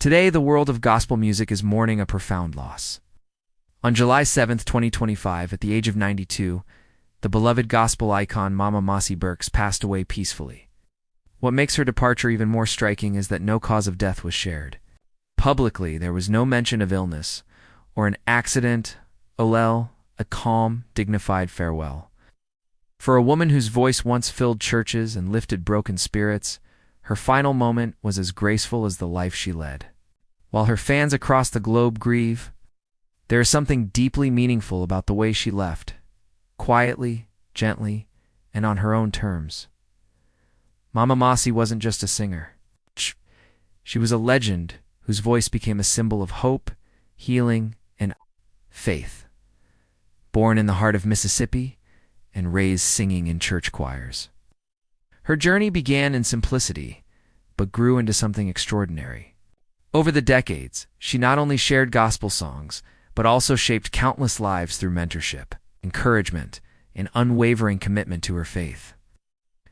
Today, the world of gospel music is mourning a profound loss. On July 7, 2025, at the age of 92, the beloved gospel icon Mama Mosie Burks passed away peacefully. What makes her departure even more striking is that no cause of death was shared. Publicly, there was no mention of illness or an accident, a calm, dignified farewell. For a woman whose voice once filled churches and lifted broken spirits, her final moment was as graceful as the life she led. While her fans across the globe grieve, there is something deeply meaningful about the way she left, quietly, gently, and on her own terms. Mama Mosie wasn't just a singer. She was a legend whose voice became a symbol of hope, healing, and faith. Born in the heart of Mississippi and raised singing in church choirs. Her journey began in simplicity, but grew into something extraordinary. Over the decades, she not only shared gospel songs, but also shaped countless lives through mentorship, encouragement, and unwavering commitment to her faith.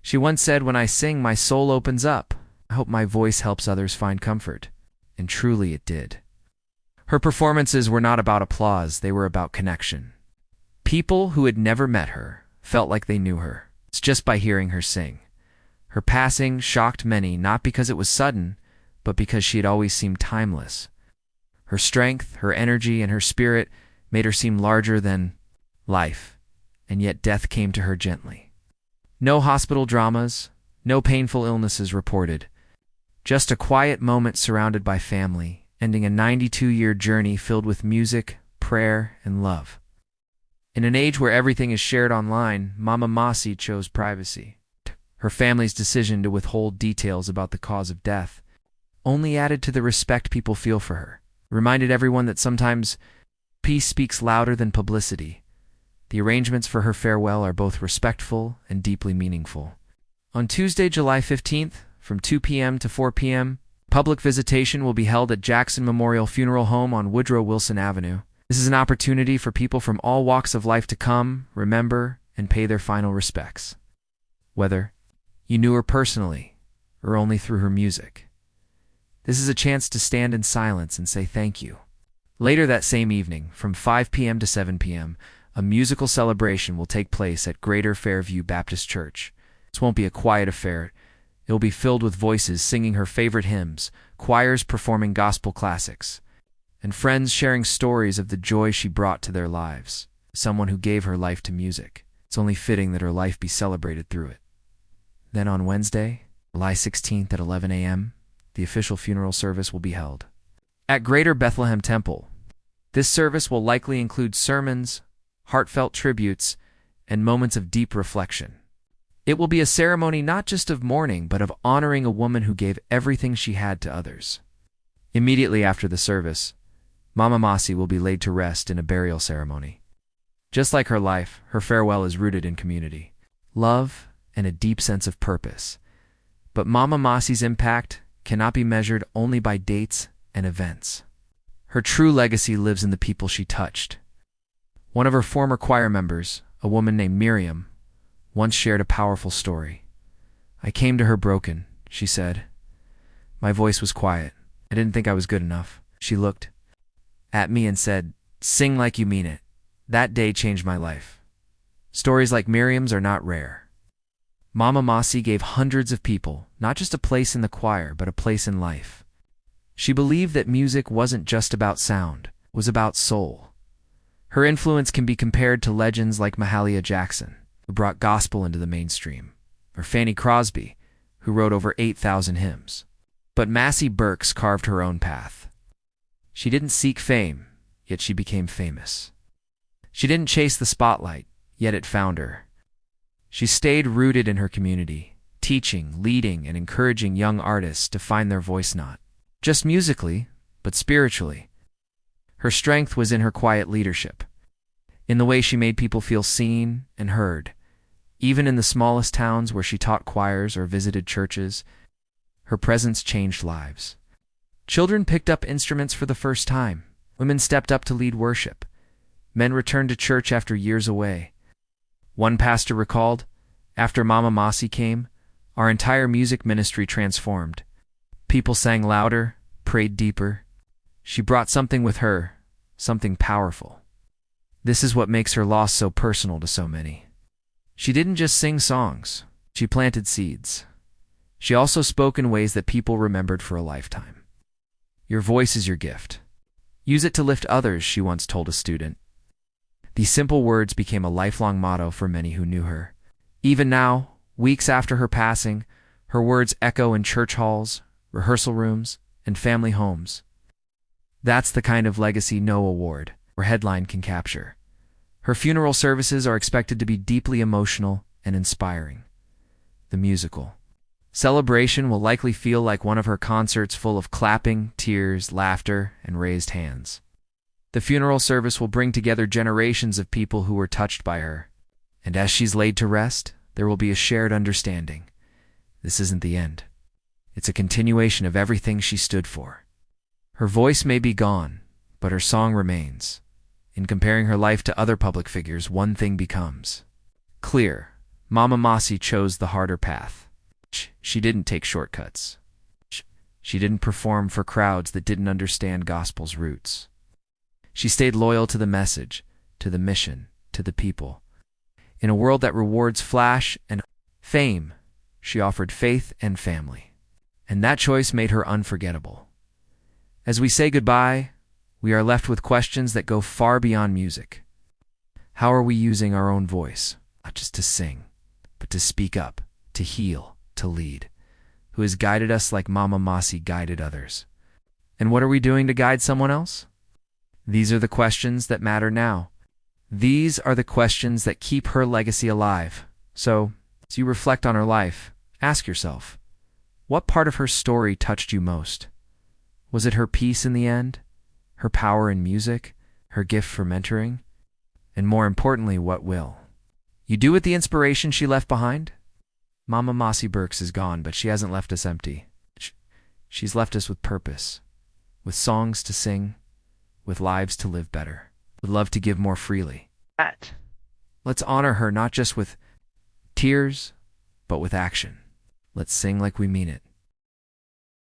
She once said, "When I sing, my soul opens up. I hope my voice helps others find comfort." And truly it did. Her performances were not about applause, they were about connection. People who had never met her felt like they knew her, just by hearing her sing. Her passing shocked many, not because it was sudden, but because she had always seemed timeless. Her strength, her energy, and her spirit made her seem larger than life, and yet death came to her gently. No hospital dramas, no painful illnesses reported. Just a quiet moment surrounded by family, ending a 92-year journey filled with music, prayer, and love. In an age where everything is shared online, Mama Mosie chose privacy. Her family's decision to withhold details about the cause of death only added to the respect people feel for her. Reminded everyone that sometimes peace speaks louder than publicity. The arrangements for her farewell are both respectful and deeply meaningful. On Tuesday, July 15th, from 2 p.m. to 4 p.m., public visitation will be held at Jackson Memorial Funeral Home on Woodrow Wilson Avenue. This is an opportunity for people from all walks of life to come, remember, and pay their final respects. Whether you knew her personally or only through her music, this is a chance to stand in silence and say thank you. Later that same evening, from 5 p.m. to 7 p.m., a musical celebration will take place at Greater Fairview Baptist Church. This won't be a quiet affair. It will be filled with voices singing her favorite hymns, choirs performing gospel classics, and friends sharing stories of the joy she brought to their lives. Someone who gave her life to music. It's only fitting that her life be celebrated through it. Then on Wednesday, July 16th at 11 a.m., the official funeral service will be held at Greater Bethlehem Temple. This service will likely include sermons, heartfelt tributes, and moments of deep reflection. It will be a ceremony not just of mourning, but of honoring a woman who gave everything she had to others. Immediately after the service, Mama Mosie will be laid to rest in a burial ceremony. Just like her life, her farewell is rooted in community, love, and a deep sense of purpose. But Mama Mosie's impact cannot be measured only by dates and events. Her true legacy lives in the people she touched. One of her former choir members, a woman named Miriam, once shared a powerful story. "I came to her broken," she said. "My voice was quiet. I didn't think I was good enough. She looked at me and said, 'Sing like you mean it.' That day changed my life." Stories like Miriam's are not rare. Mama Mosie gave hundreds of people not just a place in the choir, but a place in life. She believed that music wasn't just about sound, it was about soul. Her influence can be compared to legends like Mahalia Jackson, who brought gospel into the mainstream, or Fanny Crosby, who wrote over 8,000 hymns. But Mosie Burks carved her own path. She didn't seek fame, yet she became famous. She didn't chase the spotlight, yet it found her. She stayed rooted in her community, teaching, leading, and encouraging young artists to find their voice not just musically, but spiritually. Her strength was in her quiet leadership, in the way she made people feel seen and heard. Even in the smallest towns where she taught choirs or visited churches, her presence changed lives. Children picked up instruments for the first time. Women stepped up to lead worship. Men returned to church after years away. One pastor recalled, "After Mama Mosie came, our entire music ministry transformed. People sang louder, prayed deeper. She brought something with her, something powerful. This is what makes her loss so personal to so many. She didn't just sing songs, she planted seeds. She also spoke in ways that people remembered for a lifetime. Your voice is your gift. Use it to lift others, she once told a student. These simple words became a lifelong motto for many who knew her. Even now, weeks after her passing, her words echo in church halls, rehearsal rooms, and family homes. That's the kind of legacy no award or headline can capture. Her funeral services are expected to be deeply emotional and inspiring. The musical celebration will likely feel like one of her concerts, full of clapping, tears, laughter, and raised hands. The funeral service will bring together generations of people who were touched by her. And as she's laid to rest, there will be a shared understanding. This isn't the end. It's a continuation of everything she stood for. Her voice may be gone, but her song remains. In comparing her life to other public figures, one thing becomes clear. Mama Mosie chose the harder path. She didn't take shortcuts. She didn't perform for crowds that didn't understand gospel's roots. She stayed loyal to the message, to the mission, to the people. In a world that rewards flash and fame, she offered faith and family. And that choice made her unforgettable. As we say goodbye, we are left with questions that go far beyond music. How are we using our own voice, not just to sing, but to speak up, to heal, to lead? Who has guided us like Mama Mosie guided others? And what are we doing to guide someone else? These are the questions that matter now. These are the questions that keep her legacy alive. So, as you reflect on her life, ask yourself, what part of her story touched you most? Was it her peace in the end? Her power in music? Her gift for mentoring? And more importantly, what will you do with the inspiration she left behind? Mama Mosie Burks is gone, but she hasn't left us empty. She's left us with purpose, with songs to sing, with lives to live better, with love to give more freely. Let's honor her not just with tears, but with action. Let's sing like we mean it.